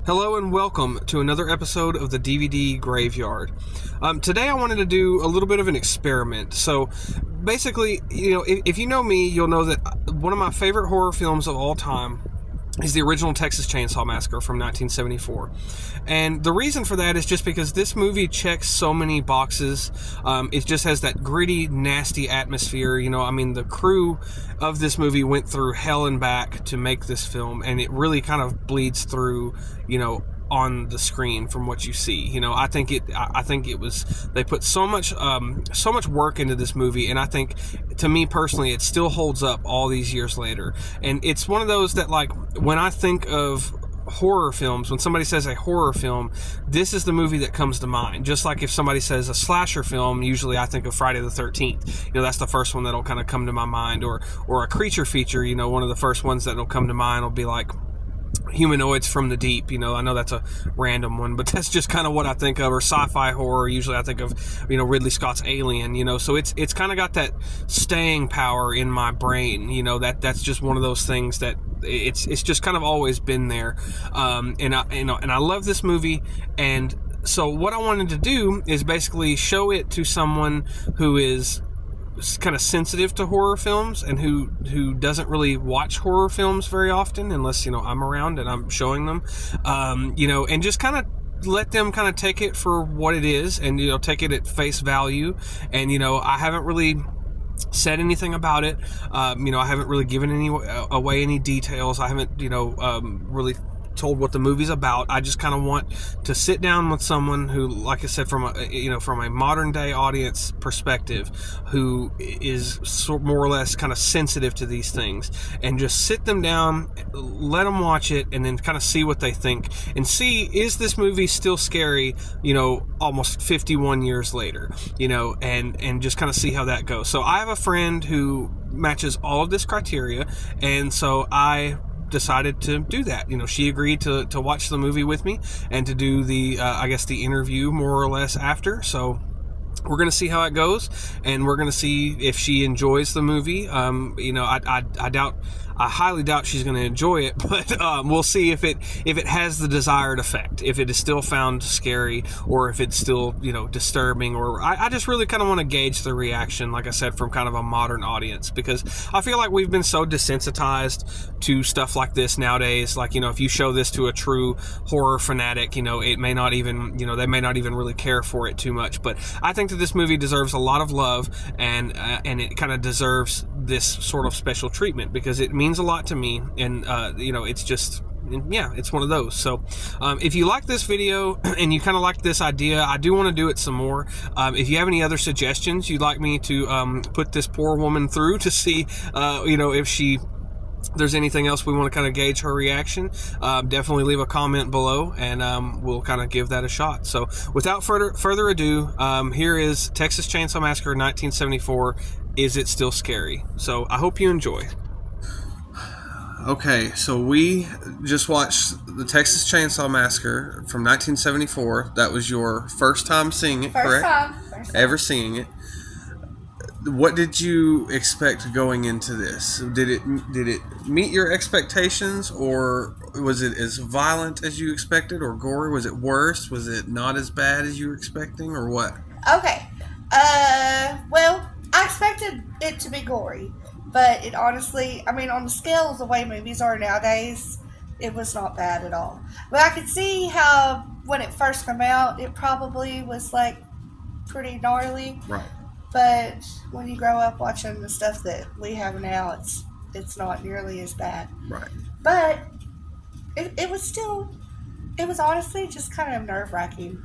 Hello and welcome to another episode of the DVD Graveyard. Today I wanted to do a little bit of an experiment. So basically, if you know me, you'll know that one of my favorite horror films of all time is the original Texas Chainsaw Massacre from 1974. And the reason for that is just because this movie checks so many boxes. It just has that gritty, nasty atmosphere. The crew of this movie went through hell and back to make this film, and it really kind of bleeds through, on the screen from what you see. I think it was, they put so much work into this movie, and I think, to me personally, it still holds up all these years later. And it's one of those that, like, when I think of horror films, when somebody says a horror film, this is the movie that comes to mind. Just like if somebody says a slasher film, usually I think of Friday the 13th. That's the first one that'll kind of come to my mind. Or a creature feature, one of the first ones that'll come to mind will be like Humanoids from the Deep. I know that's a random one, but that's just kind of what I think of. Or sci-fi horror, usually I think of Ridley Scott's Alien. So it's kind of got that staying power in my brain. That's just one of those things that it's just kind of always been there. And I love this movie. And so what I wanted to do is basically show it to someone who is kind of sensitive to horror films and who doesn't really watch horror films very often unless I'm around and I'm showing them, and just kind of let them kind of take it for what it is and take it at face value. And I haven't really said anything about it. I haven't really given away any details. I haven't really told what the movie's about. I just kind of want to sit down with someone who, like I said, from a modern day audience perspective, who is more or less kind of sensitive to these things, and just sit them down, let them watch it, and then kind of see what they think, and see, is this movie still scary, almost 51 years later, and just kind of see how that goes. So I have a friend who matches all of this criteria, and so I decided to do that. She agreed to watch the movie with me and to do the the interview more or less after. So we're going to see how it goes, and we're going to see if she enjoys the movie. I highly doubt she's going to enjoy it, but we'll see if it has the desired effect, if it is still found scary, or if it's still disturbing. Or I just really kind of want to gauge the reaction, like I said, from kind of a modern audience, because I feel like we've been so desensitized to stuff like this nowadays. Like, if you show this to a true horror fanatic, it may not even they may not even really care for it too much. But I think that this movie deserves a lot of love, and it kind of deserves this sort of special treatment because it means a lot to me, and it's just, it's one of those. So if you like this video and you kind of like this idea, I do want to do it some more. If you have any other suggestions you'd like me to put this poor woman through to see if there's anything else we want to kind of gauge her reaction, definitely leave a comment below, and we'll kind of give that a shot. So without further ado, here is Texas Chainsaw Massacre 1974. Is it still scary? So I hope you enjoy. Okay, so we just watched the Texas Chainsaw Massacre from 1974. That was your first time seeing it, correct? First time. Ever seeing it. What did you expect going into this? Did it meet your expectations, or was it as violent as you expected, or gory? Was it worse? Was it not as bad as you were expecting, or what? Okay. Well, I expected it to be gory, but it honestly, on the scale of the way movies are nowadays, it was not bad at all. But I could see how when it first came out, it probably was like pretty gnarly. Right. But when you grow up watching the stuff that we have now, it's not nearly as bad. Right. But it was honestly just kind of nerve-wracking,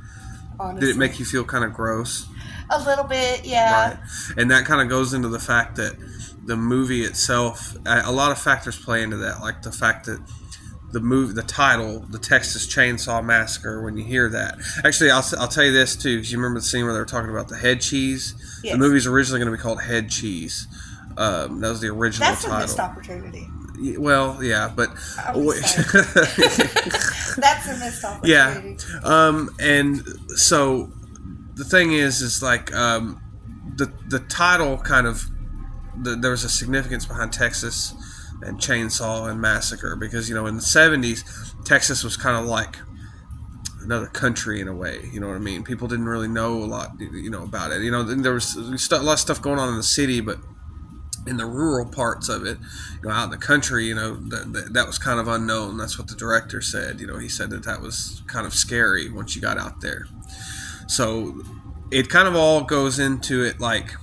honestly. Did it make you feel kind of gross? A little bit, yeah. Right. And that kind of goes into the fact that the movie itself, a lot of factors play into that, like the fact that the title, the Texas Chainsaw Massacre, when you hear that. Actually, I'll tell you this too, because you remember the scene where they were talking about the head cheese? Yes. The movie's originally going to be called Head Cheese. That was the original title. That's a missed opportunity. Well, yeah, but that's a missed opportunity. Yeah. And so the thing is like the title kind of, there was a significance behind Texas and Chainsaw and Massacre, because in the 70s Texas was kind of like another country in a way. You know what I mean? People didn't really know a lot, about it. There was a lot of stuff going on in the city, but in the rural parts of it, out in the country, that was kind of unknown. That's what the director said. He said that was kind of scary once you got out there. So it kind of all goes into it like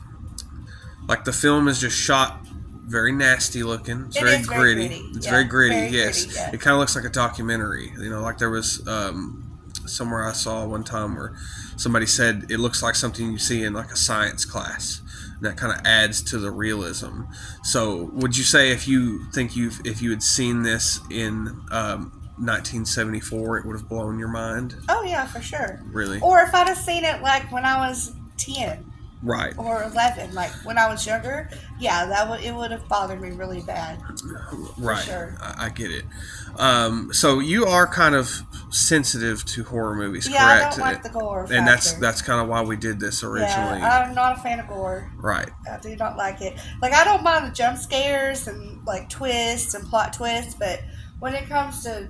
the film is just shot very nasty looking. It's very gritty. It's very gritty. Yes, gritty, yeah. It kind of looks like a documentary. Like there was somewhere I saw one time where somebody said it looks like something you see in like a science class. And that kind of adds to the realism. So, would you say if you had seen this in 1974, it would have blown your mind? Oh yeah, for sure. Really? Or if I'd have seen it like when I was 10. Right. Or 11, like when I was younger, yeah, it would have bothered me really bad. Right. Sure. I get it. So you are kind of sensitive to horror movies, correct? Yeah, I don't like the gore factor. And that's kind of why we did this originally. Yeah, I'm not a fan of gore. Right. I do not like it. Like, I don't mind the jump scares and like twists and plot twists, but when it comes to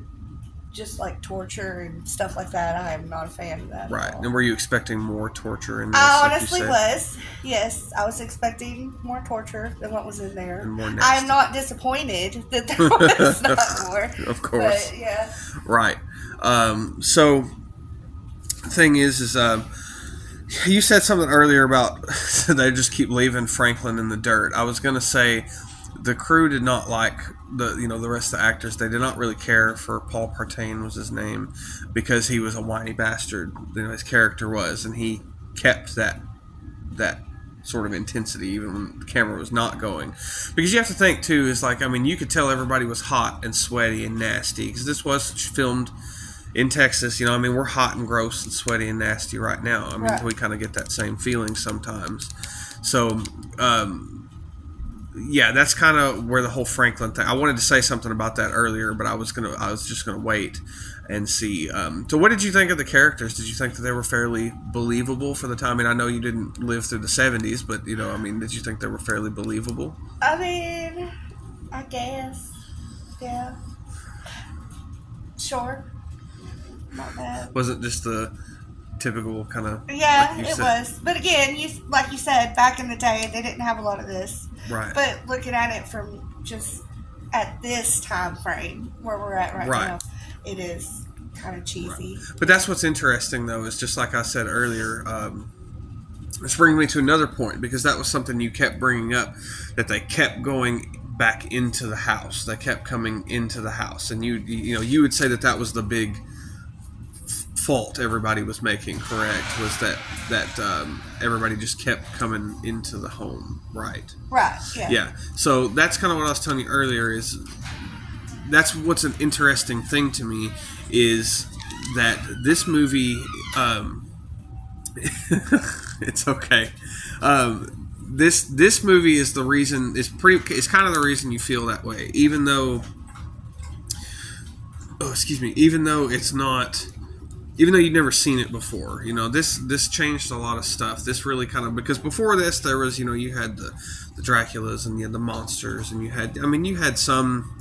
just like torture and stuff like that, I am not a fan of that. Right. And were you expecting more torture in this? I honestly was. Yes, I was expecting more torture than what was in there. And more nasty. I am not disappointed that there was not more. Of course. But, yeah. Right. So the thing is you said something earlier about they just keep leaving Franklin in the dirt. I was going to say the crew did not like the rest of the actors. They did not really care for Paul Partain was his name, because he was a whiny bastard. His character was, and he kept that sort of intensity even when the camera was not going. Because you have to think too, is like, you could tell everybody was hot and sweaty and nasty, because this was filmed in Texas. We're hot and gross and sweaty and nasty right now. Right. We kind of get that same feeling sometimes. So yeah, that's kind of where the whole Franklin thing. I wanted to say something about that earlier, but I was just gonna wait and see. So, what did you think of the characters? Did you think that they were fairly believable for the time? I know you didn't live through the 70s, but did you think they were fairly believable? I guess, yeah, sure, not bad. Wasn't just the typical kind of it was. But again, like you said, back in the day, they didn't have a lot of this. Right. But looking at it from just at this time frame where we're at right now, it is kind of cheesy. Right. But that's what's interesting, though, is just like I said earlier, it's bringing me to another point, because that was something you kept bringing up, that they kept going back into the house. They kept coming into the house. And you would say that was the big fault everybody was making, correct? Was that everybody just kept coming into the home, right? Right. Yeah. Yeah. So that's kind of what I was telling you earlier. Is that's what's an interesting thing to me, is that this movie. It's okay. This movie is the reason. It's kind of the reason you feel that way, even though. Oh, excuse me. Even though it's not. Even though you'd never seen it before, this changed a lot of stuff. This really kind of, because before this there was, you had the Draculas and you had the monsters, and you had some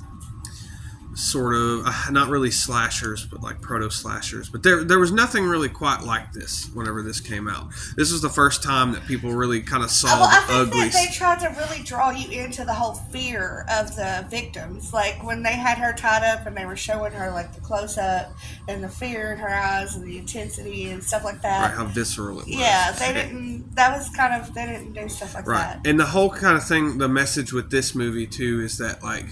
sort of not really slashers, but like proto slashers. But there was nothing really quite like this whenever this came out. This was the first time that people really kind of saw the ugly. That they tried to really draw you into the whole fear of the victims. Like when they had her tied up and they were showing her like the close up and the fear in her eyes and the intensity and stuff like that. Right, how visceral it was. Yeah, they didn't. That was kind of, they didn't do stuff like that. Right, and the whole kind of thing. The message with this movie too is that like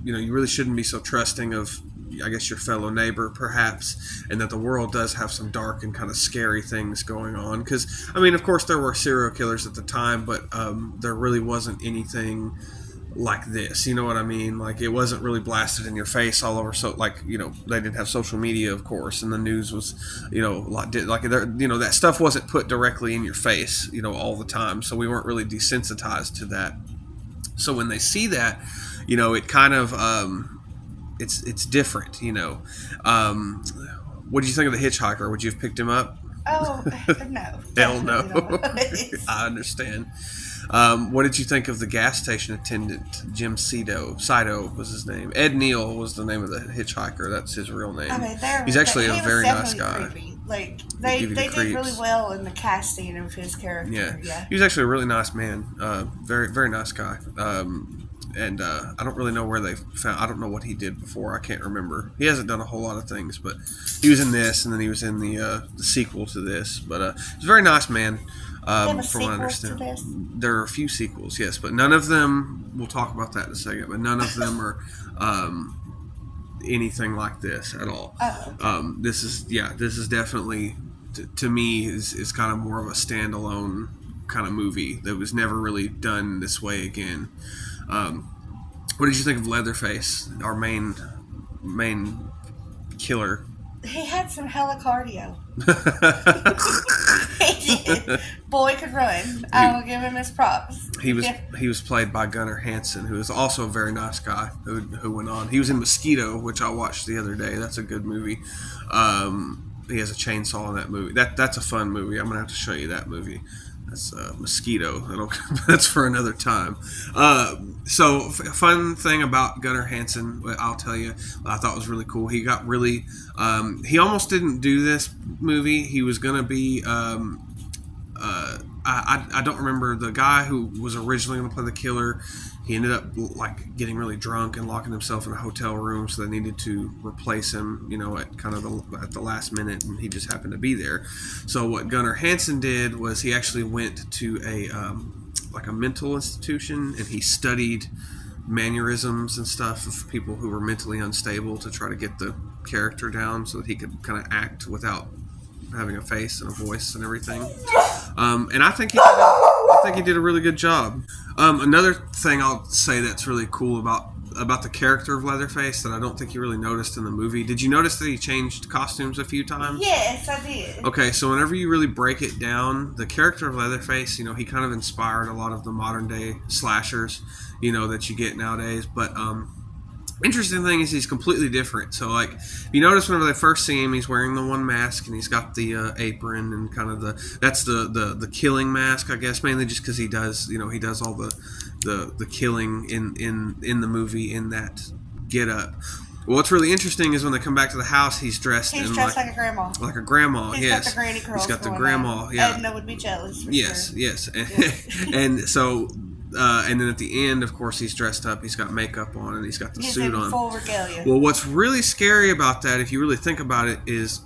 you really shouldn't be so trusting of, I guess, your fellow neighbor, perhaps, and that the world does have some dark and kind of scary things going on. Because, of course, there were serial killers at the time, but there really wasn't anything like this. You know what I mean? Like, it wasn't really blasted in your face all over. So, like, they didn't have social media, of course, and the news was, a lot. Like, that stuff wasn't put directly in your face, all the time. So we weren't really desensitized to that. So when they see that, it kind of. It's different, What did you think of the hitchhiker? Would you have picked him up? Oh, no. Hell no. I understand. What did you think of the gas station attendant, Jim Sido was his name. Ed Neal was the name of the hitchhiker. That's his real name. I mean, he's actually a very nice definitely guy. creepy. Like they did really well in the casting of his character. Yeah. He was actually a really nice man. Very, very nice guy. And I don't really know where they found. I don't know what he did before. I can't remember. He hasn't done a whole lot of things, but he was in this, and then he was in the sequel to this. But he's a very nice man. From what I understand, there are a few sequels, yes, but none of them. We'll talk about that in a second. But none of them are anything like this at all. Oh. This is definitely to me is kind of more of a standalone kind of movie that was never really done this way again. What did you think of Leatherface, our main killer? He had some hella cardio. He did. Boy could run. I will give him his props. He was played by Gunnar Hansen, who is also a very nice guy who went on. He was in Mosquito, which I watched the other day. That's a good movie. He has a chainsaw in that movie. That's a fun movie. I'm gonna have to show you that movie. That's Mosquito. That's for another time. So, fun thing about Gunnar Hansen, I'll tell you, I thought was really cool. He got really, he almost didn't do this movie. He was going to be, I don't remember the guy who was originally going to play the killer. He ended up like getting really drunk and locking himself in a hotel room, so they needed to replace him, at kind of at the last minute, and he just happened to be there. So what Gunnar Hansen did was he actually went to a mental institution, and he studied mannerisms and stuff of people who were mentally unstable to try to get the character down so that he could kind of act without having a face and a voice and everything. And I think he did a really good job. Another thing I'll say that's really cool about the character of Leatherface that I don't think you really noticed in the movie. Did you notice that he changed costumes a few times? Yes, I did. Okay, so whenever you really break it down, the character of Leatherface, he kind of inspired a lot of the modern day slashers, that you get nowadays. But interesting thing is he's completely different. So, like, you notice whenever they first see him, he's wearing the one mask and he's got the apron and kind of that's the killing mask, I guess, mainly just because he does all the killing in the movie in that get up. Well, what's really interesting is when they come back to the house, he's dressed like a grandma. Like a grandma, He's yes. got the granny curls. He's got the grandma, yeah. Edna would be jealous. Yes, sure. yes. And so. And then at the end, of course, he's dressed up. He's got makeup on, and he's got the suit on. He's in full regalia. Well, what's really scary about that, if you really think about it, is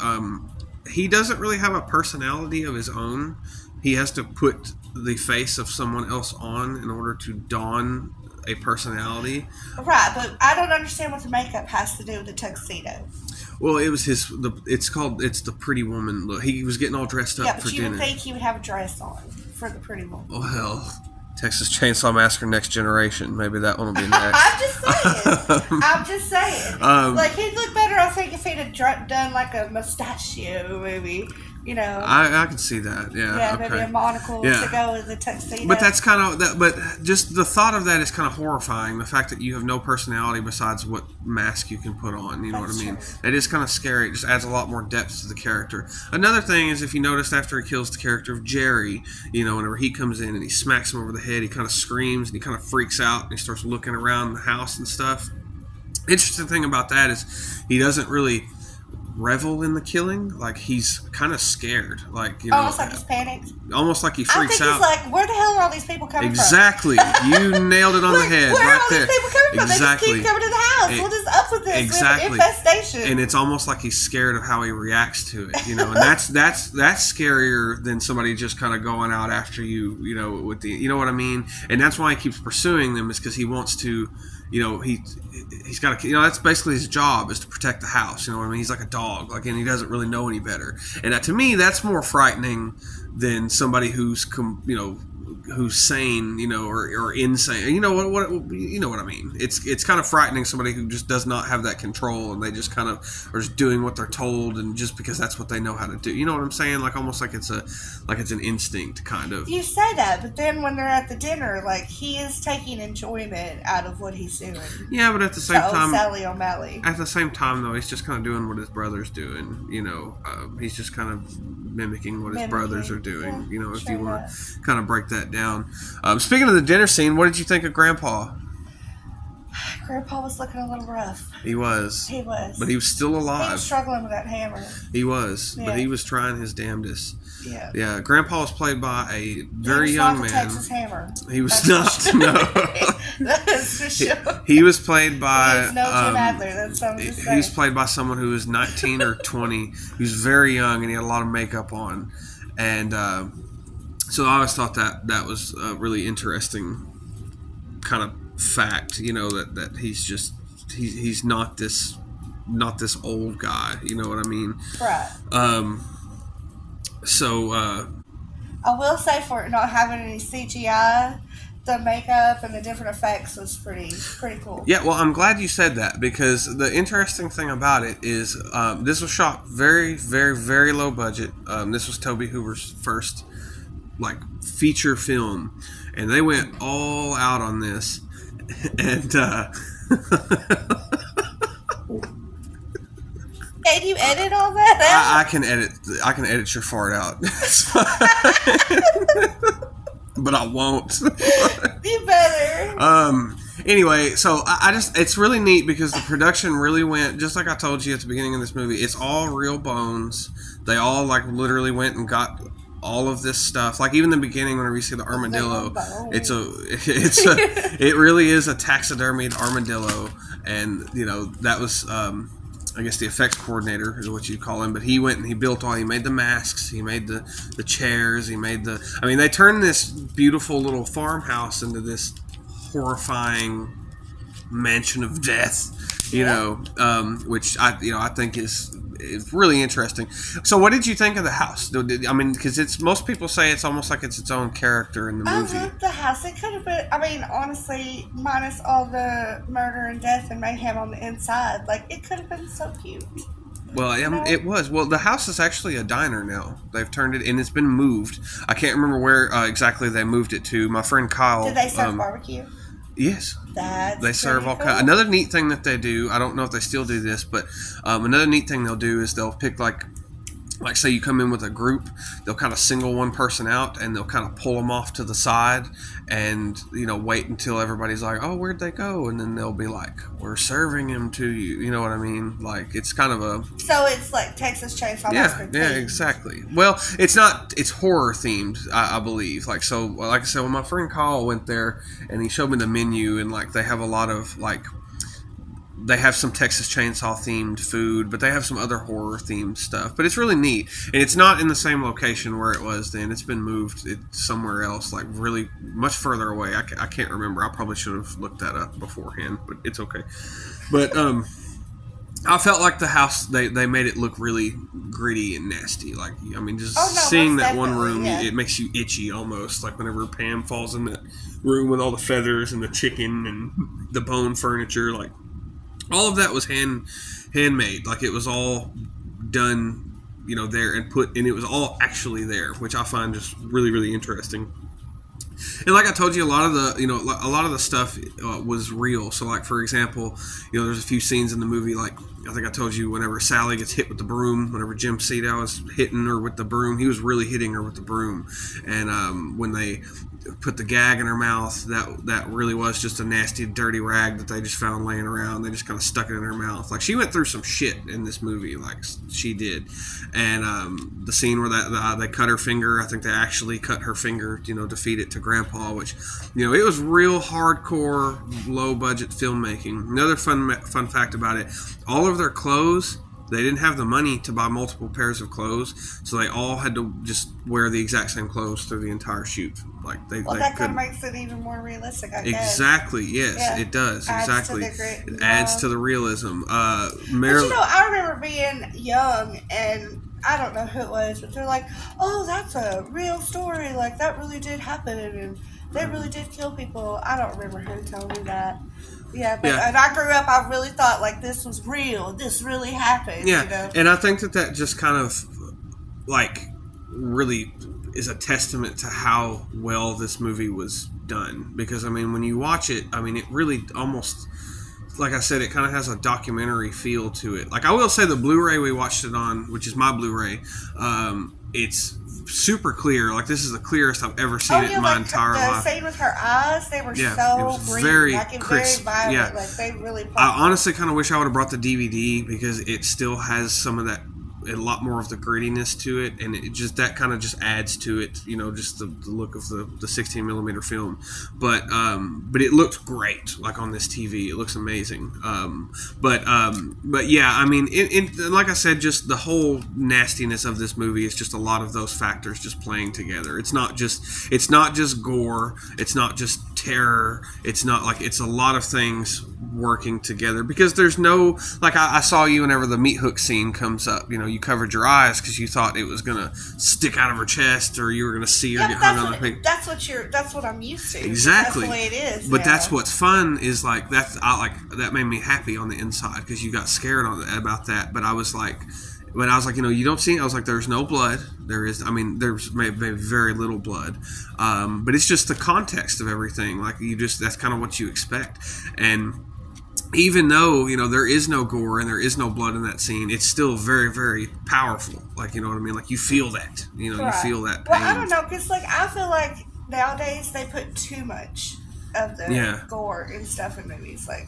he doesn't really have a personality of his own. He has to put the face of someone else on in order to don a personality. Right, but I don't understand what the makeup has to do with the tuxedo. Well, it was it's the pretty woman look. He was getting all dressed up for dinner. Yeah, but you would think he would have a dress on for the pretty woman. Oh, hell. Texas Chainsaw Massacre Next Generation. Maybe that one will be next. I'm just saying. Like, he'd look better, I think, if he'd have done like a mustachio, maybe. I can see that. Yeah. Maybe a monocle to go with the tuxedo. But that's kind of that. But just the thought of that is kind of horrifying. The fact that you have no personality besides what mask you can put on. You know what I mean? True. That is kind of scary. It just adds a lot more depth to the character. Another thing is, if you noticed after he kills the character of Jerry, whenever he comes in and he smacks him over the head, he kind of screams and he kind of freaks out and he starts looking around the house and stuff. Interesting thing about that is he doesn't really revel in the killing. Like, he's kind of scared, like, almost like he's panicked, almost like he freaks out. He's like, where the hell are all these people coming exactly. from? You nailed it on the head. Where right are all there. These people coming from? Exactly. They just keep coming to the house. What is up with this? Exactly. We have an infestation. And it's almost like he's scared of how he reacts to it, and that's scarier than somebody just kind of going out after you, with the, you know what I mean? And that's why he keeps pursuing them, is because he wants to, he's got to, that's basically his job, is to protect the house. You know what I mean? He's like a dog, and he doesn't really know any better. And to me, that's more frightening than somebody who's sane, or insane. You know what I mean? It's kind of frightening, somebody who just does not have that control, and they just kind of are just doing what they're told, and just because that's what they know how to do. You know what I'm saying? Like, almost like it's an instinct, kind of. You say that, but then when they're at the dinner, like, he is taking enjoyment out of what he's doing. Yeah, but at the same time, Sally O'Malley. At the same time, though, he's just kind of doing what his brother's doing. He's just kind of mimicking what his brothers are doing. If you want to kind of break that down. Speaking of the dinner scene, what did you think of Grandpa? Grandpa was looking a little rough. He was. He was. But he was still alive. He was struggling with that hammer. He was. Yeah. But he was trying his damnedest. Yeah. Yeah. Grandpa was played by a very young man. Texas Hammer. He was not. No. That's for sure. He was played by. He is no Jim Adler. That's what I'm just saying. He was played by someone who was 19 or 20. He was very young and he had a lot of makeup on. And so I always thought that was a really interesting kind of fact, that he's not this old guy, you know what I mean? Right. So I will say, for not having any CGI, the makeup and the different effects was pretty cool. Yeah, well, I'm glad you said that, because the interesting thing about it is this was shot very, very, very low budget. This was Tobe Hooper's first feature film, and they went all out on this. And can you edit all that out? I can edit your fart out. But I won't. You better. Anyway, so it's really neat because the production really went, just like I told you at the beginning of this movie, it's all real bones. They all literally went and got all of this stuff. Even in the beginning, whenever you see the armadillo, it really is a taxidermied armadillo, and that was I guess the effects coordinator is what you call him, but he went and he made the masks, he made the chairs, they turned this beautiful little farmhouse into this horrifying mansion of death, which I think is really interesting. So what did you think of the house? Because most people say it's almost like it's its own character in the movie. I loved the house. It could have been, honestly, minus all the murder and death and mayhem on the inside, it could have been so cute. Well, it was. Well, the house is actually a diner now. They've turned it, and it's been moved. I can't remember where exactly they moved it to. My friend Kyle. Did they serve barbecue? Yes. They serve all kinds. Another neat thing that they do, I don't know if they still do this, but another neat thing they'll do is they'll pick say you come in with a group, they'll kind of single one person out and they'll kind of pull them off to the side and wait until everybody's like, oh, where'd they go? And then they'll be like, we're serving him to you. You know what I mean? It's kind of a... So it's like Texas Chainsaw Massacre. Yeah, exactly. Well, it's not, it's horror themed, I believe. Like I said, when my friend Carl went there and he showed me the menu, and they have a lot of they have some Texas Chainsaw themed food, but they have some other horror themed stuff. But it's really neat, and it's not in the same location where it was then. It's been moved somewhere else, really much further away. I can't remember. I probably should have looked that up beforehand, but it's okay. But I felt like the house, they made it look really gritty and nasty. Seeing that one room, it makes you itchy almost. Whenever Pam falls in that room with all the feathers and the chicken and the bone furniture, all of that was handmade. It was all done, there and it was all actually there, which I find just really, really interesting. And like I told you, a lot of the stuff was real. So for example, there's a few scenes in the movie, I think I told you, whenever Sally gets hit with the broom, whenever Jim Sedow was hitting her with the broom, he was really hitting her with the broom. And when they put the gag in her mouth, that really was just a nasty, dirty rag that they just found laying around. They just kind of stuck it in her mouth. She went through some shit in this movie, she did. And the scene where they cut her finger, I think they actually cut her finger, to feed it to Grandpa, which, it was real hardcore, low-budget filmmaking. Another fun fact about it, all of their clothes, they didn't have the money to buy multiple pairs of clothes, so they all had to just wear the exact same clothes through the entire shoot. That kind of makes it even more realistic, I guess. Exactly, yes, it does. Exactly. It adds to the realism. But I remember being young, and I don't know who it was, but they're like, oh, that's a real story. That really did happen, and they really did kill people. I don't remember who told me that. Yeah, and I grew up, I really thought, this was real. This really happened, Yeah, and I think that just kind of, really is a testament to how well this movie was done. Because, when you watch it, it really almost, like I said, it kind of has a documentary feel to it. I will say the Blu-ray we watched it on, which is my Blu-ray, it's super clear. Like, this is the clearest I've ever seen it in my entire life. The scene with her eyes, they were it so was green, very like crisp. very violent. Yeah. Like, they really popped. I honestly kind of wish I would have brought the DVD because it still has some of that, a lot more of the grittiness to it, and it just, that kind of just adds to it, you know, just the look of the 16 millimeter film. But it looked great, like on this TV. It looks amazing. But yeah, I mean, like I said, just the whole nastiness of this movie is just a lot of those factors just playing together. It's not just gore. It's not just terror. It's not like, it's a lot of things working together, because there's no, like, I saw you whenever the meat hook scene comes up, you know, you covered your eyes because you thought it was gonna stick out of her chest, or you were gonna see her get hung on the thing. That's what I'm used to. Exactly. That's the way it is. But that's what's fun is, like, that made me happy on the inside, because you got scared about that. But I was like, you know, you don't see, I was like, there's no blood. There's maybe very little blood. But it's just the context of everything. Like, that's kind of what you expect. And even though, you know, there is no gore and there is no blood in that scene, it's still very, very powerful. Like, you know what I mean? Like, you feel that. You know, right. You feel that pain. Well, I don't know, because, like, I feel like nowadays they put too much of the gore and stuff in movies. Like,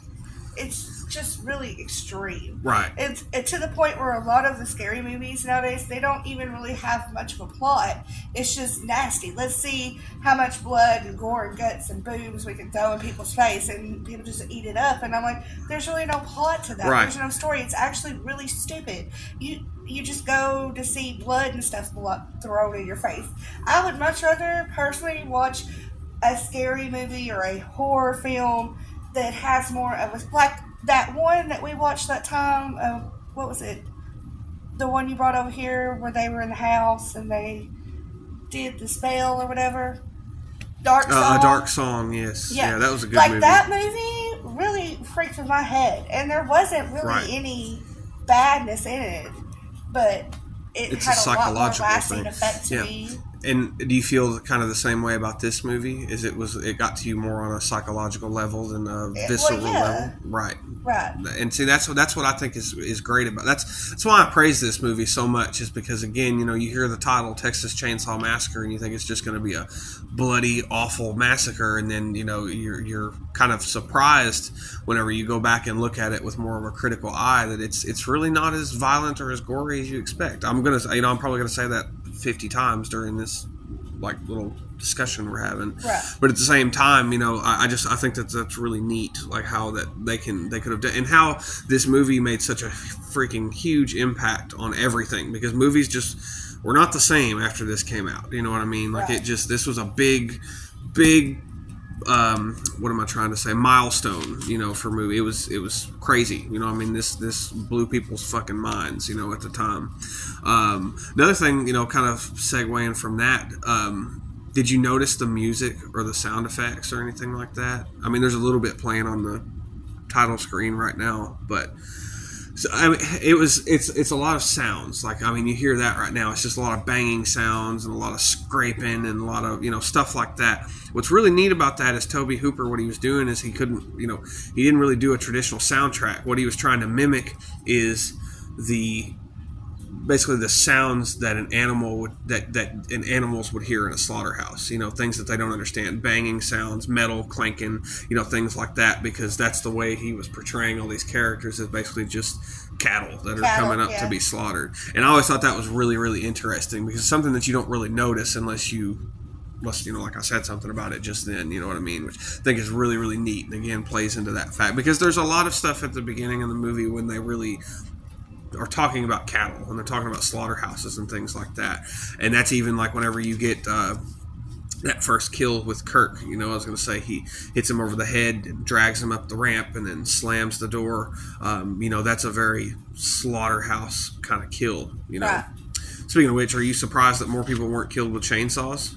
it's just really extreme. Right. It's to the point where a lot of the scary movies nowadays, they don't even really have much of a plot. It's just nasty. Let's see how much blood and gore and guts and boobs we can throw in people's face, and people just eat it up. And I'm like, there's really no plot to that. Right. There's no story. It's actually really stupid. You just go to see blood and stuff thrown in your face. I would much rather personally watch a scary movie or a horror film that has more of a, like that one that we watched that time. What was it? The one you brought over here where they were in the house and they did the spell or whatever. Dark Song. A Dark Song, yes. Yeah, that was a good movie. Like, that movie really freaked with my head, and there wasn't really any badness in it, but it had a lot more lasting effect to me. And do you feel kind of the same way about this movie? It got to you more on a psychological level than a visceral level? Right. And see, that's what I think is great about that's why I praise this movie so much, is because, again, you know, you hear the title Texas Chainsaw Massacre and you think it's just going to be a bloody, awful massacre, and then, you know, you're kind of surprised whenever you go back and look at it with more of a critical eye that it's really not as violent or as gory as you expect. I'm probably gonna say that 50 times during this, like, little discussion we're having. Right. But at the same time, you know, I think that's really neat, like how that they could have done, and how this movie made such a freaking huge impact on everything, because movies just were not the same after this came out. You know what I mean? Like, this was a big what am I trying to say? Milestone, you know, for movie. It was crazy. You know, I mean, this blew people's fucking minds, you know, at the time. Another thing, you know, kind of segueing from that, did you notice the music or the sound effects or anything like that? I mean, there's a little bit playing on the title screen right now, but so, I mean, it's a lot of sounds. Like, I mean, you hear that right now. It's just a lot of banging sounds and a lot of scraping and a lot of, you know, stuff like that. What's really neat about that is Tobe Hooper, what he was doing is he didn't really do a traditional soundtrack. What he was trying to mimic is basically the sounds that animals would hear in a slaughterhouse, you know, things that they don't understand, banging sounds, metal clanking, you know, things like that, because that's the way he was portraying all these characters, as basically just cattle that are coming up to be slaughtered. And I always thought that was really, really interesting, because it's something that you don't really notice unless you know, like I said something about it just then, you know what I mean, which I think is really, really neat, and again plays into that fact, because there's a lot of stuff at the beginning of the movie when they really are talking about cattle, and they're talking about slaughterhouses and things like that. And that's even like whenever you get that first kill with Kirk, you know, I was going to say he hits him over the head and drags him up the ramp and then slams the door. You know, that's a very slaughterhouse kind of kill, you know. Right. Speaking of which, are you surprised that more people weren't killed with chainsaws?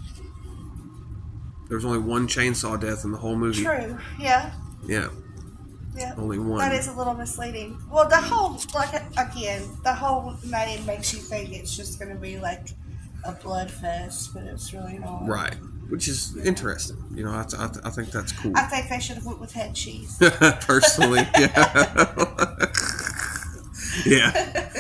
There was only one chainsaw death in the whole movie. True, yeah. Yeah. Yeah, only one. That is a little misleading. Well, the whole name makes you think it's just going to be like a blood fest, but it's really not. Right, which is interesting. You know, I think that's cool. I think they should have went with head cheese. Personally, yeah. Yeah.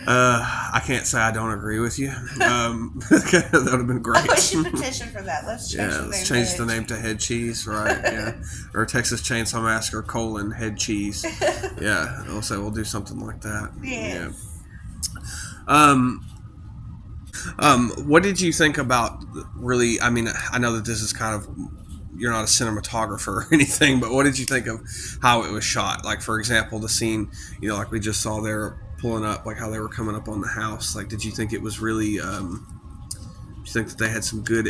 I can't say I don't agree with you. That would have been great. We should petition for that. Let's change the name. Let's change the name to Head Cheese, right? Yeah, or Texas Chainsaw Massacre : Head Cheese. Yeah, I'll say we'll do something like that. Yes. Yeah. What did you think about? Really, I mean, I know that this is kind of, you're not a cinematographer or anything, but what did you think of how it was shot? Like, for example, the scene, like we just saw there pulling up, like how they were coming up on the house. Like, did you think it was really? Do you think that they had some good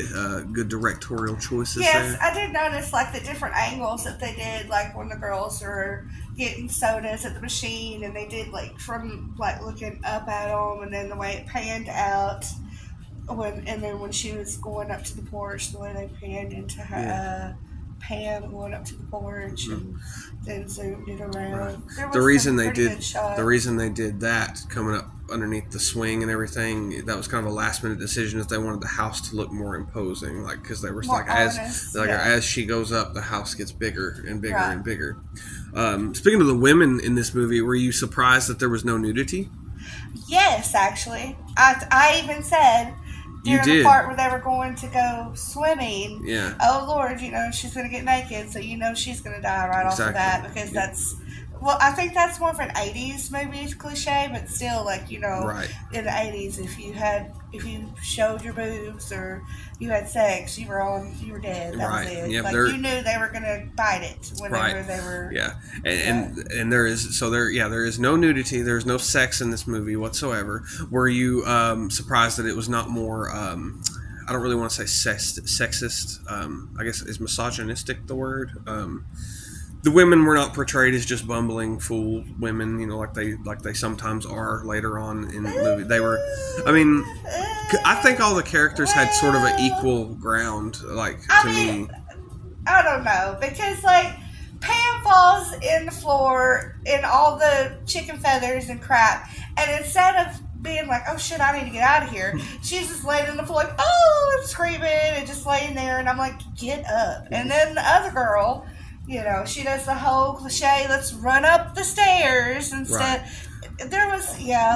directorial choices there? Yes, I did notice like the different angles that they did, like when the girls were getting sodas at the machine, and they did like from like looking up at them, and then the way it panned out. And then when she was going up to the porch, the way they panned into her Pam going up to the porch and then zoomed it around. Right. The reason they did that, coming up underneath the swing and everything, that was kind of a last minute decision, that they wanted the house to look more imposing, like, because they were more like honest, as she goes up, the house gets bigger and bigger and bigger. Speaking of the women in this movie, were you surprised that there was no nudity? Yes, actually, I even said. During the part where they were going to go swimming, oh Lord, she's going to get naked, so she's going to die right off the bat, because that's, well, I think that's more of an 80s movie cliche, but still, like, in the 80s, if you showed your boobs or you had sex, you were dead. That was it. Yep, you knew they were going to bite it whenever they were. Yeah, and there is no nudity. There's no sex in this movie whatsoever. Were you surprised that it was not more? I don't really want to say sexist. I guess, is misogynistic the word? The women were not portrayed as just bumbling fool women, like they sometimes are later on in the movie. They were, I mean, I think all the characters had sort of an equal ground, like, to me. I don't know, because, like, Pam falls in the floor in all the chicken feathers and crap, and instead of being like, oh shit, I need to get out of here, she's just laying on the floor like, oh, and screaming, and just laying there, and I'm like, get up. And then the other girl, she does the whole cliche, let's run up the stairs instead. There was,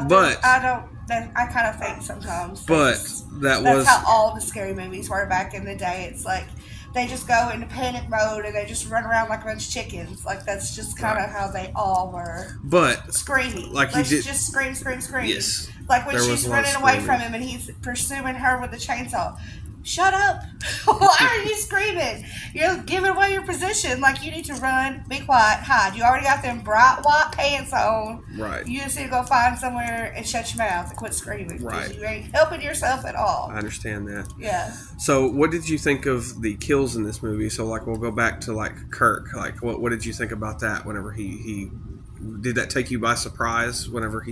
but I kind of think sometimes. But that's how all the scary movies were back in the day. It's like they just go into panic mode and they just run around like a bunch of chickens. Like, that's just kind of how they all were. But screaming, like just scream. Yes. Like when she's running away from him and he's pursuing her with the chainsaw. Shut up. Why are you screaming? You're giving away your position. Like, you need to run, be quiet, hide. You already got them bright white pants on. Right. You just need to go find somewhere and shut your mouth and quit screaming. Right. You ain't helping yourself at all. I understand that. Yeah. So, what did you think of the kills in this movie? So, like, we'll go back to, like, Kirk. Like, what did you think about that whenever he did that take you by surprise whenever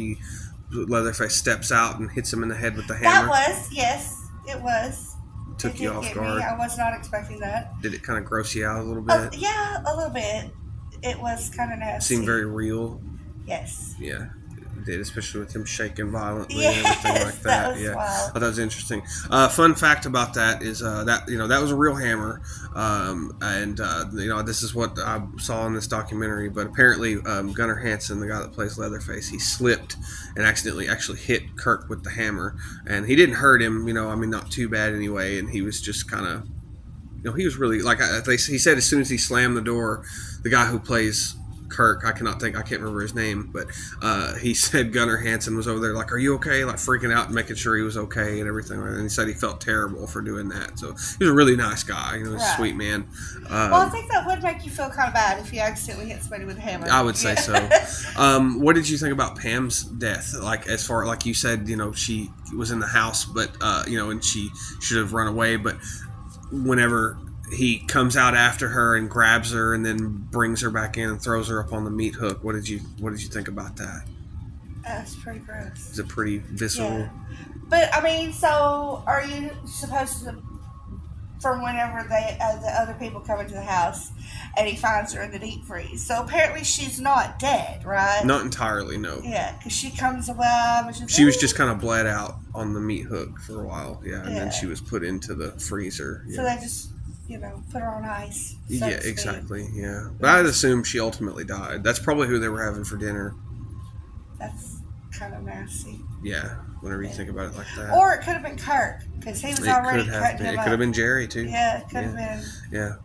Leatherface steps out and hits him in the head with the hammer? Yes, it was. Took you off guard. I was not expecting that. Did it kind of gross you out a little bit? Yeah, a little bit. It was kind of nasty. Seemed very real. Yes. Yeah, it did, especially with him shaking violently and everything like that. Was wild. Oh, that was interesting. Fun fact about that is that was a real hammer, and this is what I saw in this documentary. But apparently, Gunnar Hansen, the guy that plays Leatherface, he slipped and accidentally actually hit Kirk with the hammer, and he didn't hurt him. Not too bad anyway. And he was just kind of, he was really, like, he said as soon as he slammed the door, the guy who plays Kirk, I can't remember his name, but he said Gunnar Hansen was over there like, are you okay? Like, freaking out and making sure he was okay and everything. And he said he felt terrible for doing that. So he was a really nice guy, he's a sweet man. Well, I think that would make you feel kind of bad if you accidentally hit somebody with a hammer. I would say so. What did you think about Pam's death? Like, as far, like you said, she was in the house, but and she should have run away, but whenever he comes out after her and grabs her and then brings her back in and throws her up on the meat hook. What did you think about that? That's pretty gross. Is it pretty visceral? Yeah. But I mean, so are you supposed to, from whenever the other people come into the house and he finds her in the deep freeze? So apparently she's not dead, right? Not entirely, no. Yeah, because she comes alive. She was just kind of bled out on the meat hook for a while, and then she was put into the freezer. So they just, put her on ice. So exactly, yeah. But I'd assume she ultimately died. That's probably who they were having for dinner. That's kind of nasty. Yeah, whenever you think about it like that. Or it could have been Kirk, because he was already cutting him It up. could have been Jerry, too. Yeah, it could have been. Yeah.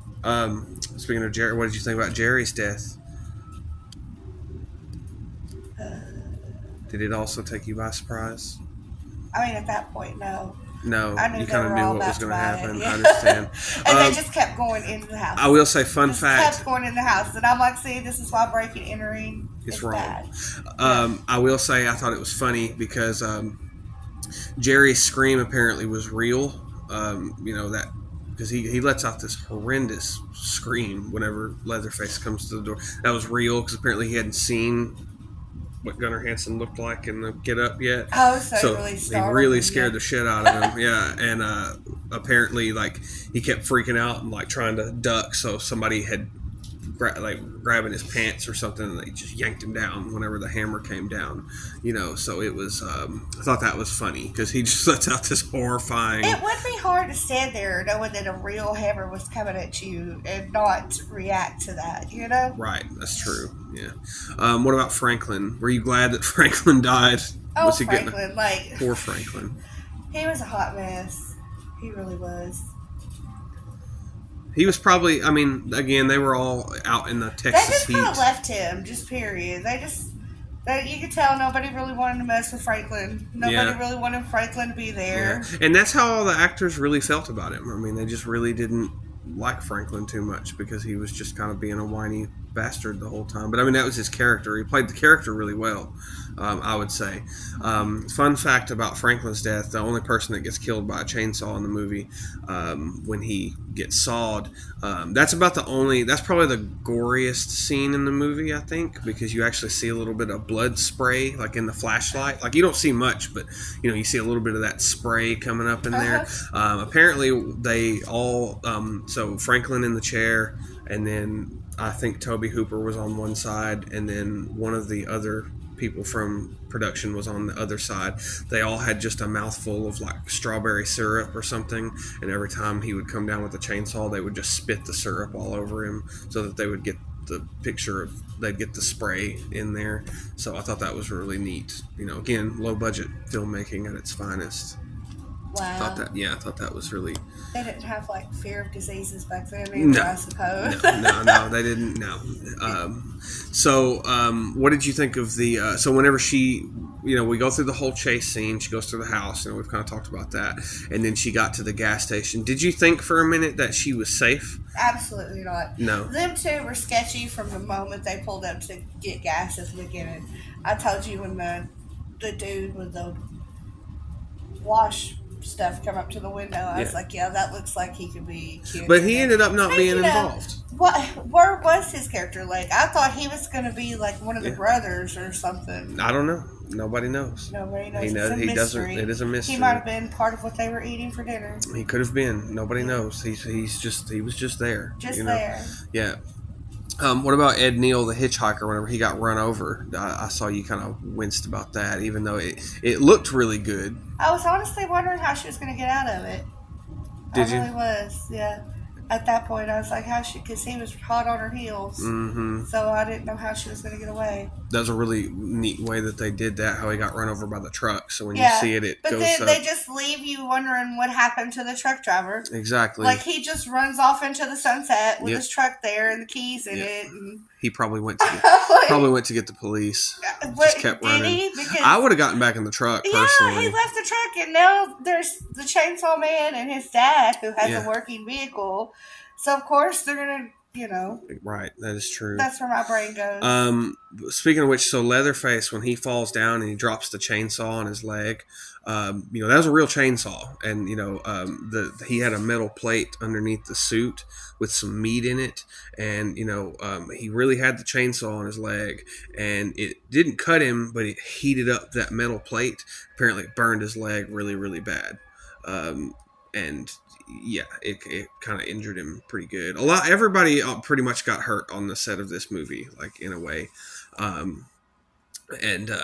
Speaking of Jerry, what did you think about Jerry's death? Did it also take you by surprise? I mean, at that point, no. No, I knew you kind of knew what was going to happen. Yeah. I understand. And they just kept going into the house. I will say, fun fact. Kept going in the house, and I'm like, see, this is why breaking and entering is wrong. bad. I will say, I thought it was funny because Jerry's scream apparently was real. That because he lets out this horrendous scream whenever Leatherface comes to the door. That was real because apparently he hadn't seen what Gunnar Hansen looked like in the Get Up yet. Oh, so he really scared the shit out of him. Yeah, and apparently, like, he kept freaking out and like trying to duck, so somebody had grabbing his pants or something, and they just yanked him down whenever the hammer came down. So it was. I thought that was funny because he just lets out this horrifying. It would be hard to stand there knowing that a real hammer was coming at you and not react to that. Right, that's true. Yeah. What about Franklin? Were you glad that Franklin died? Oh, was he Franklin, poor Franklin. He was a hot mess. He really was. He was probably, I mean, again, they were all out in the Texas heat. They just kind of left him, just period. You could tell nobody really wanted to mess with Franklin. Nobody really wanted Franklin to be there. Yeah. And that's how all the actors really felt about him. I mean, they just really didn't like Franklin too much because he was just kind of being a whiny bastard the whole time. But I mean, that was his character. He played the character really well, I would say. Fun fact about Franklin's death: the only person that gets killed by a chainsaw in the movie when he gets sawed. That's probably the goriest scene in the movie, I think, because you actually see a little bit of blood spray, like in the flashlight. Like, you don't see much, but you see a little bit of that spray coming up in there. Apparently, they all so Franklin in the chair, and then I think Toby Hooper was on one side, and then one of the other people from production was on the other side. They all had just a mouthful of like strawberry syrup or something, and every time he would come down with the chainsaw, they would just spit the syrup all over him so that they would get the picture of, they'd get the spray in there. So I thought that was really neat. Again, low budget filmmaking at its finest. Wow. I thought that was really... They didn't have, fear of diseases back then either, I suppose. No, they didn't, no. What did you think of the... so whenever she... we go through the whole chase scene, she goes through the house, we've kind of talked about that, and then she got to the gas station. Did you think for a minute that she was safe? Absolutely not. No. Them two were sketchy from the moment they pulled up to get gas at the beginning. I told you when the dude with the wash stuff come up to the window, I was like, yeah, that looks like he could be cute. But he ended up not being involved. Where was his character? I thought he was going to be one of the brothers or something. I don't know. Nobody knows. Nobody knows. He doesn't. It is a mystery. He might have been part of what they were eating for dinner. He could have been. Nobody knows. He was just there. Just there. Yeah. What about Ed Neal, the hitchhiker, whenever he got run over? I saw you kind of winced about that, even though it looked really good. I was honestly wondering how she was going to get out of it. Did you? I really was, yeah. At that point, I was like, because he was hot on her heels. Mm-hmm. So I didn't know how she was going to get away. That was a really neat way that they did that, how he got run over by the truck. So when you see it goes up. But then they just leave you wondering what happened to the truck driver. Exactly. He just runs off into the sunset with his truck there and the keys in it. And he probably went to get the police. Just kept running. I would have gotten back in the truck, personally. Yeah, he left the truck, and now there's the chainsaw man and his dad who has a working vehicle. So, of course, they're going to, Right, that is true. That's where my brain goes. Speaking of which, so Leatherface, when he falls down and he drops the chainsaw on his leg, that was a real chainsaw. And, he had a metal plate underneath the suit with some meat in it. And, he really had the chainsaw on his leg. And it didn't cut him, but it heated up that metal plate. Apparently it burned his leg really, really bad. It kind of injured him pretty good. Everybody pretty much got hurt on the set of this movie, in a way.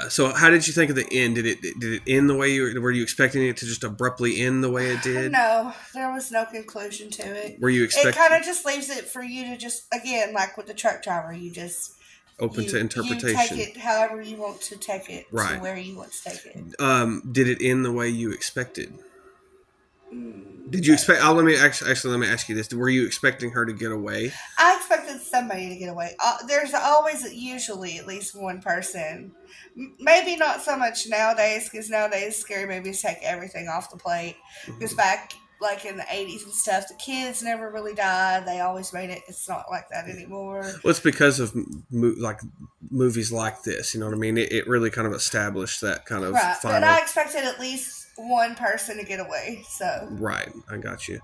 So how did you think of the end? Did it end the way were you expecting it to just abruptly end the way it did? No, there was no conclusion to it. Were you expecting? It kind of just leaves it for you to just, again, like with the truck driver, you just open to You take interpretation. it however you want to take it to Right. where you want to take it. Did it end the way you expected? Did you No. expect? Let me ask you this: were you expecting her to get away? I expected somebody to get away. There's always, usually, at least one person. Maybe not so much nowadays, because nowadays scary movies take everything off the plate. Because Mhm. back, like in the 80s and stuff, the kids never really died. They always made it. It's not like that anymore. Well, it's because of like movies like this. You know what I mean? It really kind of established that kind of Right. But final. I expected at least one person to get away. So. Right, I got you.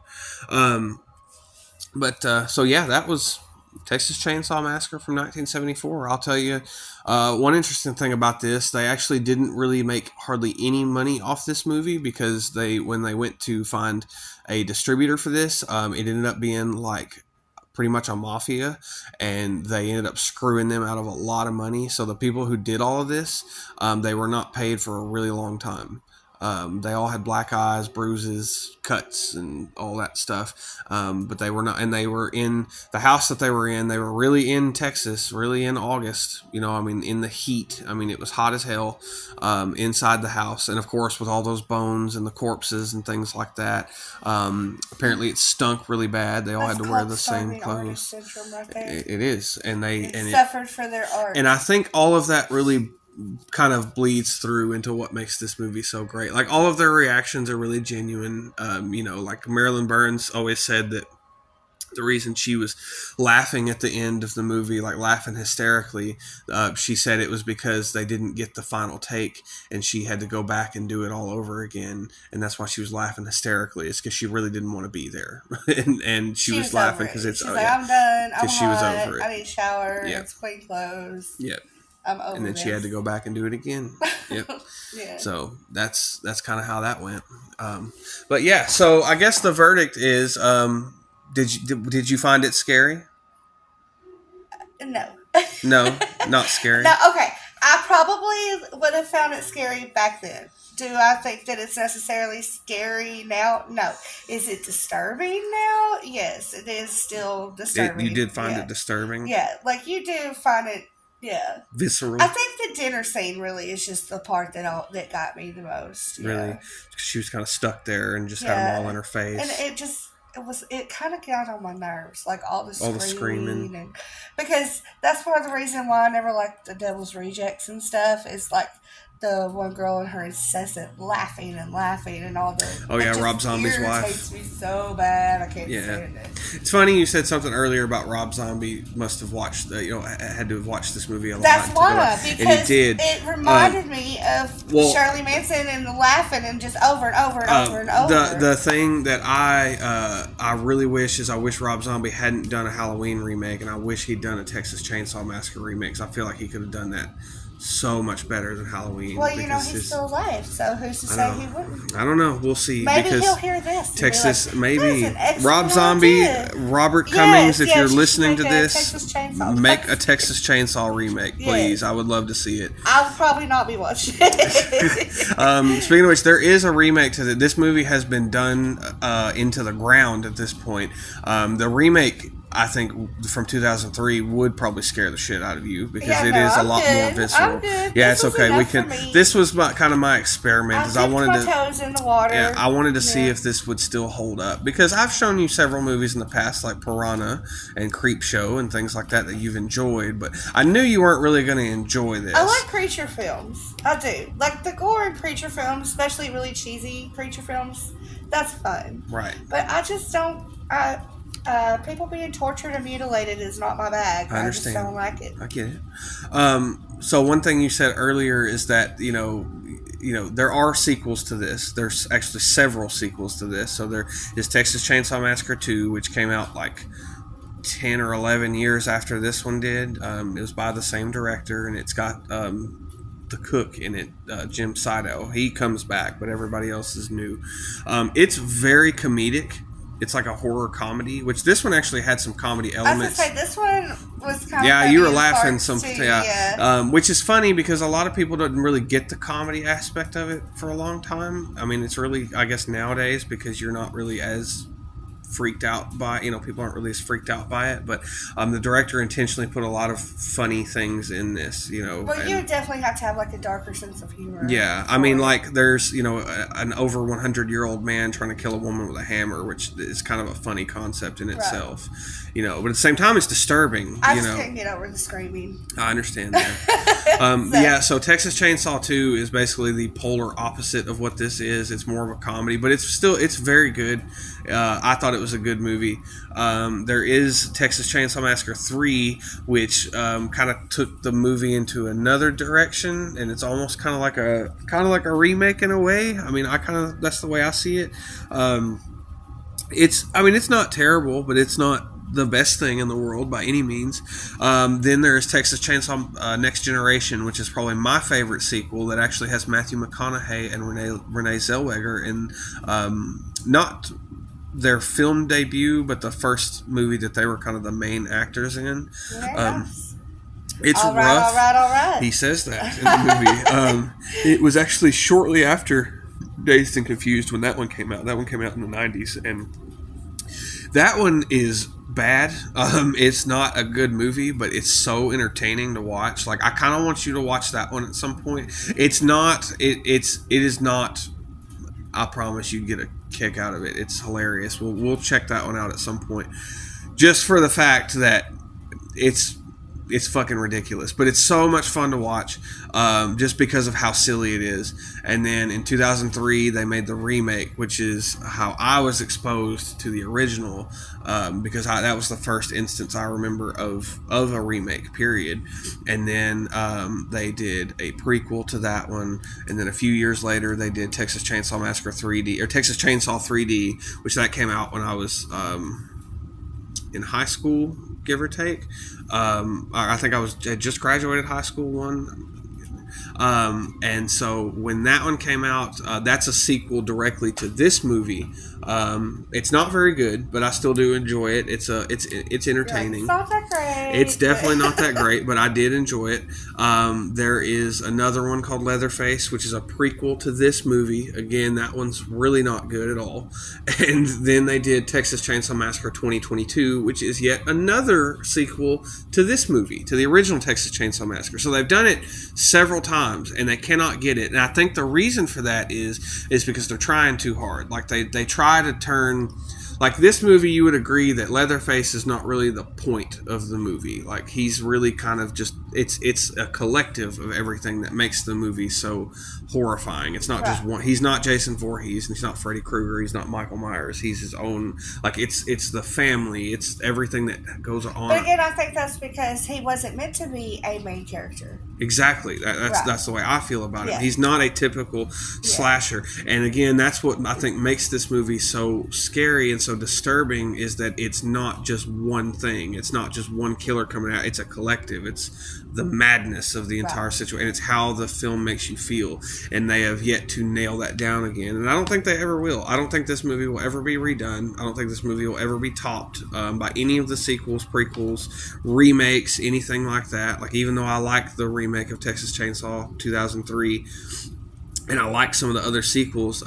Um, but so yeah, that was Texas Chainsaw Massacre from 1974. I'll tell you, one interesting thing about this, they actually didn't really make hardly any money off this movie because when they went to find a distributor for this, it ended up being like pretty much a mafia, and they ended up screwing them out of a lot of money. So the people who did all of this, they were not paid for a really long time. They all had black eyes, bruises, cuts, and all that stuff. But they were not, and they were in the house that they were in. They were really in Texas, really in August. You know, I mean, in the heat. I mean, it was hot as hell inside the house, and of course, with all those bones and the corpses and things like that. Apparently, it stunk really bad. They all That's had to wear called the same starving artist clothes. syndrome right there. It is, and They and suffered for their art. I think all of that really kind of bleeds through into what makes this movie so great. Like all of their reactions are really genuine. You know, like Marilyn Burns always said that the reason she was laughing at the end of the movie, like laughing hysterically, she said it was because they didn't get the final take and she had to go back and do it all over again. And that's why she was laughing hysterically. It's because she really didn't want to be there. and she was laughing because it's, She's like, I'm done. I'm she was hot. over it. I need a shower. Yeah. It's clean clothes. Yeah. I'm over And then she had to go back and do it again. Yep. Yeah. So that's kind of how that went. But yeah, so I guess the verdict is, did you find it scary? No. No, not scary. No, okay. I probably would have found it scary back then. Do I think that it's necessarily scary now? No. Is it disturbing now? Yes, it is still disturbing. You did find it disturbing? Yeah, like you do find it, yeah. Visceral? I think the dinner scene really is just the part that got me the most. Yeah. Really? She was kind of stuck there and just had them all in her face. And it kind of got on my nerves, like all the screaming. And because that's part of the reason why I never liked the Devil's Rejects and stuff, is like the one girl and her incessant laughing and all the... Oh, yeah, Rob Zombie's wife. It irritates me so bad. I can't stand it. It's funny you said something earlier about Rob Zombie must have watched, had to have watched this movie a lot. That's why, because it reminded me of Shirley Manson and the laughing and just over and over and over and over. The thing that I really wish is I wish Rob Zombie hadn't done a Halloween remake, and I wish he'd done a Texas Chainsaw Massacre remake, 'cause I feel like he could have done that so much better than Halloween. Well, you know, he's still alive, so who's to say he wouldn't? I don't know. We'll see. Maybe because he'll hear this. Texas, like, maybe. Rob Zombie, Robert Cummings, if you're listening to this, make a Texas Chainsaw remake, please. I would love to see it. I would probably not be watching it. Speaking of which, there is a remake to it. This movie has been done into the ground at this point. The remake, I think, from 2003 would probably scare the shit out of you because it is a lot more visceral. Yeah, it's okay. We can. This was kind of my experiment. Is I wanted to toes in the water. Yeah, I wanted to see if this would still hold up because I've shown you several movies in the past, like Piranha and Creepshow and things like that you've enjoyed. But I knew you weren't really going to enjoy this. I like creature films. I do like the gore in creature films, especially really cheesy creature films. That's fun. Right. But I just don't. People being tortured and mutilated is not my bag. I understand. I just don't like it. I get it. So one thing you said earlier is that you know there are sequels to this. There's actually several sequels to this. So there is Texas Chainsaw Massacre 2, which came out like 10 or 11 years after this one did. It was by the same director, and it's got the cook in it, Jim Sido. He comes back, but everybody else is new. It's very comedic. It's like a horror comedy, which this one actually had some comedy elements. I was going to say, this one was kind of Yeah, funny you were in laughing parts some. too, Yeah. Which is funny because a lot of people didn't really get the comedy aspect of it for a long time. I mean, it's really, I guess, nowadays because you're not really as freaked out by. People aren't really as freaked out by it, but the director intentionally put a lot of funny things in this. Well, you would definitely have to have like a darker sense of humor. Yeah, I mean, like there's an over 100-year-old man trying to kill a woman with a hammer, which is kind of a funny concept in itself. But at the same time, it's disturbing. I just can't get over the screaming. I understand that. So Texas Chainsaw 2 is basically the polar opposite of what this is. It's more of a comedy, but it's very good. I thought it was a good movie. There is Texas Chainsaw Massacre 3, which kind of took the movie into another direction, and it's almost kind of like a remake in a way. I mean, that's the way I see it. It's not terrible, but it's not the best thing in the world by any means. Then there's Texas Chainsaw Next Generation, which is probably my favorite sequel, that actually has Matthew McConaughey and Renee Zellweger in not their film debut, but the first movie that they were kind of the main actors in. Yes. It's all rough. All right. He says that in the movie. It was actually shortly after Dazed and Confused when that one came out. That one came out in the 90s, and that one is bad. It's not a good movie, but it's so entertaining to watch. Like, I kind of want you to watch that one at some point. It is not. I promise you get a kick out of it. It's hilarious. We'll check that one out at some point, just for the fact that it's fucking ridiculous, but it's so much fun to watch, just because of how silly it is. And then in 2003 they made the remake, which is how I was exposed to the original, because that was the first instance I remember of a remake, period. And then they did a prequel to that one, and then a few years later they did Texas Chainsaw Massacre 3D, or Texas Chainsaw 3D, which that came out when I was in high school, give or take. I think I had just graduated high school and so when that one came out, that's a sequel directly to this movie. It's not very good, but I still do enjoy it. It's entertaining. It's not that great. It's definitely not that great, but I did enjoy it. There is another one called Leatherface, which is a prequel to this movie. Again, that one's really not good at all. And then they did Texas Chainsaw Massacre 2022, which is yet another sequel to this movie, to the original Texas Chainsaw Massacre. So they've done it several times, and they cannot get it. And I think the reason for that is because they're trying too hard. Like, they try to turn... Like, this movie, you would agree that Leatherface is not really the point of the movie. Like, he's really kind of just... It's a collective of everything that makes the movie so horrifying. It's not just one... He's not Jason Voorhees, and he's not Freddy Krueger, he's not Michael Myers. He's his own... Like, it's the family. It's everything that goes on. But again, I think that's because he wasn't meant to be a main character. Exactly. That's the way I feel about it. He's not a typical slasher. And again, that's what I think makes this movie so scary and so disturbing, is that it's not just one thing. It's not just one killer coming out. It's a collective. It's the madness of the entire situation. And it's how the film makes you feel. And they have yet to nail that down again. And I don't think they ever will. I don't think this movie will ever be redone. I don't think this movie will ever be topped by any of the sequels, prequels, remakes, anything like that. Like, even though I like the remake of Texas Chainsaw 2003, and I like some of the other sequels,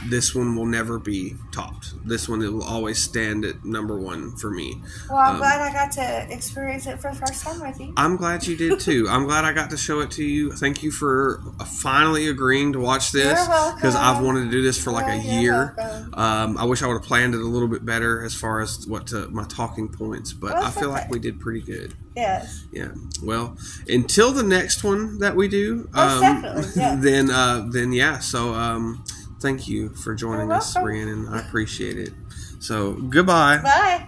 this one will never be topped. This one, it will always stand at number one for me. Well, I'm glad I got to experience it for the first time with you. I'm glad you did too. I'm glad I got to show it to you. Thank you for finally agreeing to watch this. You're welcome. Because I've wanted to do this for like a year. Welcome. I wish I would have planned it a little bit better as far as my talking points, but I feel like we did pretty good. Yes. Yeah. Well, until the next one that we do, definitely. Yeah. then yeah. So thank you for joining us, Rhiannon. I appreciate it. So goodbye. Bye.